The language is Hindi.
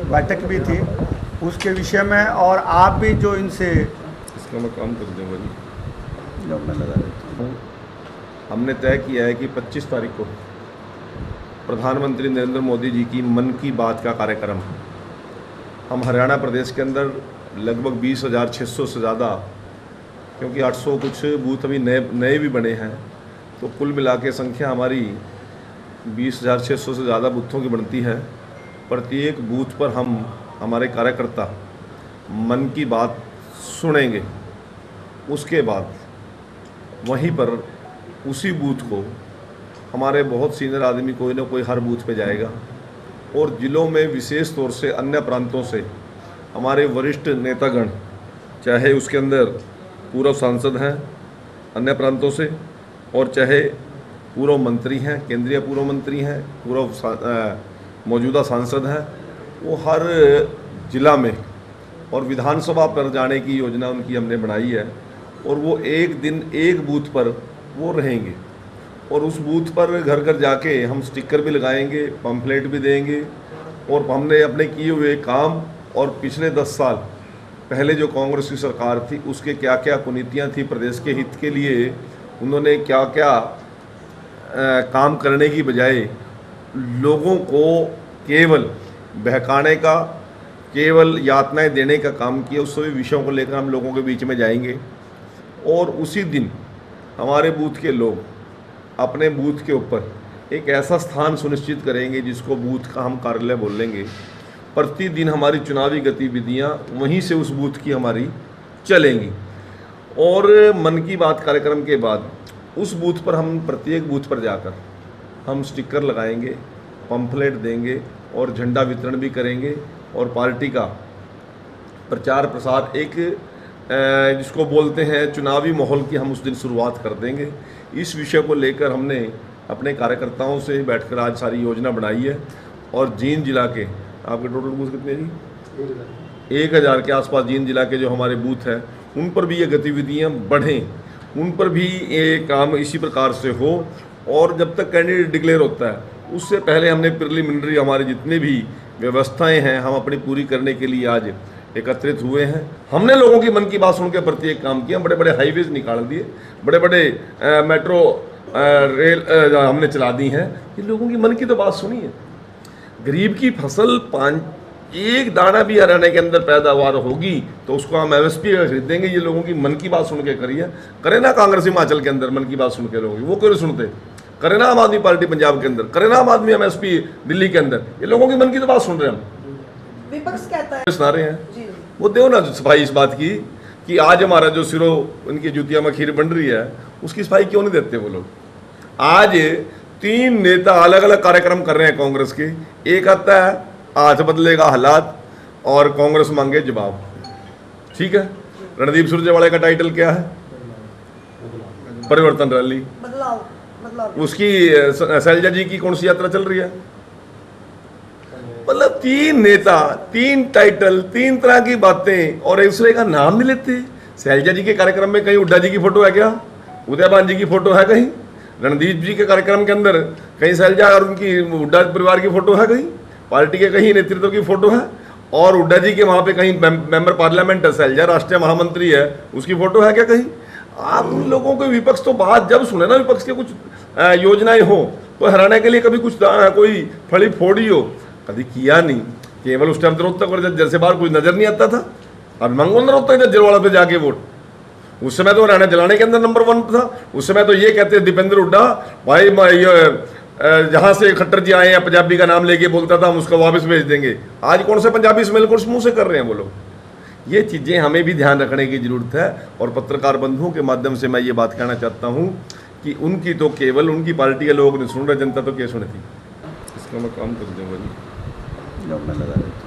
बैठक भी थी उसके विषय में, और आप भी जो इनसे इसका मैं काम कर दूँगा जी। जो मैं लगा देता हूँ। हमने तय किया है कि 25 तारीख को प्रधानमंत्री नरेंद्र मोदी जी की मन की बात का कार्यक्रम हम हरियाणा प्रदेश के अंदर लगभग 20,600 से ज़्यादा, क्योंकि 800 कुछ बूथ अभी नए भी बने हैं, तो कुल मिला के संख्या हमारी 20,600 से ज़्यादा बूथों की बनती है। प्रत्येक बूथ पर हम हमारे कार्यकर्ता मन की बात सुनेंगे। उसके बाद वहीं पर उसी बूथ को हमारे बहुत सीनियर आदमी कोई ना कोई हर बूथ पे जाएगा, और ज़िलों में विशेष तौर से अन्य प्रांतों से हमारे वरिष्ठ नेतागण, चाहे उसके अंदर पूर्व सांसद हैं अन्य प्रांतों से, और चाहे पूर्व मंत्री हैं, केंद्रीय पूर्व मंत्री हैं, पूर्व मौजूदा सांसद हैं, वो हर जिला में और विधानसभा पर जाने की योजना उनकी हमने बनाई है। और वो एक दिन एक बूथ पर वो रहेंगे, और उस बूथ पर घर घर जाके हम स्टिकर भी लगाएंगे, पम्फलेट भी देंगे, और हमने अपने किए हुए काम और पिछले 10 साल पहले जो कांग्रेस की सरकार थी उसके क्या क्या कुनीतियाँ थी, प्रदेश के हित के लिए उन्होंने क्या क्या काम करने की बजाय लोगों को केवल बहकाने का, केवल यातनाएं देने का काम किया, उस सभी विषयों को लेकर हम लोगों के बीच में जाएंगे। और उसी दिन हमारे बूथ के लोग अपने बूथ के ऊपर एक ऐसा स्थान सुनिश्चित करेंगे जिसको बूथ का हम कार्यालय बोल लेंगे। प्रतिदिन हमारी चुनावी गतिविधियां वहीं से उस बूथ की हमारी चलेंगी, और मन की बात कार्यक्रम के बाद उस बूथ पर हम प्रत्येक बूथ पर जाकर हम स्टिकर लगाएंगे, पंफलेट देंगे और झंडा वितरण भी करेंगे, और पार्टी का प्रचार प्रसार एक जिसको बोलते हैं चुनावी माहौल की हम उस दिन शुरुआत कर देंगे। इस विषय को लेकर हमने अपने कार्यकर्ताओं से बैठकर आज सारी योजना बनाई है, और जींद जिला के आपके टोटल बूथ कितने जी? 1000 के आसपास जींद जिला के जो हमारे बूथ हैं उन पर भी ये गतिविधियां बढ़ें, उन पर भी ये काम इसी प्रकार से हो। और जब तक कैंडिडेट डिक्लेयर होता है उससे पहले हमने प्रिलिमिनरी हमारे जितने भी व्यवस्थाएं हैं हम अपनी पूरी करने के लिए आज एकत्रित हुए हैं। हमने लोगों की मन की बात सुन के प्रत्येक काम किया, बड़े बड़े हाईवेज निकाल दिए, बड़े बड़े मेट्रो रेल हमने चला दी हैं। ये लोगों की मन की तो बात सुनिए। गरीब की फसल एक दाना भी हरियाणा के अंदर पैदावार होगी तो उसको हम MSP खरीदेंगे। ये लोगों की मन की बात सुन के करिए। करे ना कांग्रेस हिमाचल के अंदर मन की बात सुन के लोग, वो क्यों सुनते? करे ना आम आदमी पार्टी पंजाब के अंदर, करे ना आम आदमी MSP दिल्ली के अंदर। ये लोगों की मन की तो बात सुन रहे हैं हम। विपक्ष कहता है सुना रहे हैं वो दो ना सफाई इस बात की कि आज हमारा जो सिरों उनकी जूतिया में खीर बन रही है उसकी सफाई क्यों नहीं देते वो लोग। आज 3 नेता अलग अलग कार्यक्रम कर रहे हैं कांग्रेस के। एक आता है हाथ बदलेगा हालात और कांग्रेस मांगे जवाब। ठीक है, रणदीप सुरजेवाला का टाइटल क्या है? परिवर्तन रैली। बदलाव। उसकी शैलजा जी की कौन सी यात्रा चल रही है? मतलब 3 नेता, 3 टाइटल, 3 तरह की बातें, और एक दूसरे का नाम नहीं लेते। शैलजा जी के कार्यक्रम में कहीं हुड्डा जी की फोटो है क्या? उदयभान जी की फोटो है कहीं? रणदीप जी के कार्यक्रम के अंदर कहीं शैलजा और उनकी हुड्डा परिवार की फोटो है कहीं? पार्टी के कहीं नेतृत्व की फोटो है? और हुड्डा जी के वहाँ पे कहीं मेंबर पार्लियामेंट है, शैलजा राष्ट्रीय महामंत्री है, उसकी फोटो है क्या कहीं? आप उन लोगों के विपक्ष तो बात जब सुने ना, विपक्ष के कुछ योजनाएं हो तो हरियाणा के लिए कभी कुछ कोई फड़ी फोड़ी हो, कभी किया नहीं। केवल उस टाइम तक जैसे बाहर कुछ नजर नहीं आता था। अब मंगो न रोकता जलवाड़ा पे जाके वोट। उस समय तो हरियाणा जलाने के अंदर नंबर 1 था। उस समय तो ये कहते दीपेंद्र हुड्डा भाई जहां से खट्टर जी आए हैं पंजाबी का नाम लेके बोलता था हम उसको वापस भेज देंगे। आज कौन से पंजाबी स्मेल कोर्स मुंह से कर रहे हैं वो लोग। ये चीज़ें हमें भी ध्यान रखने की जरूरत है। और पत्रकार बंधुओं के माध्यम से मैं ये बात कहना चाहता हूँ कि उनकी तो केवल उनकी पार्टी के लोग नहीं सुन रहे, जनता तो क्या सुनती। इसका मैं काम कर दूंगा जी। जो मैं लगा देता हूँ।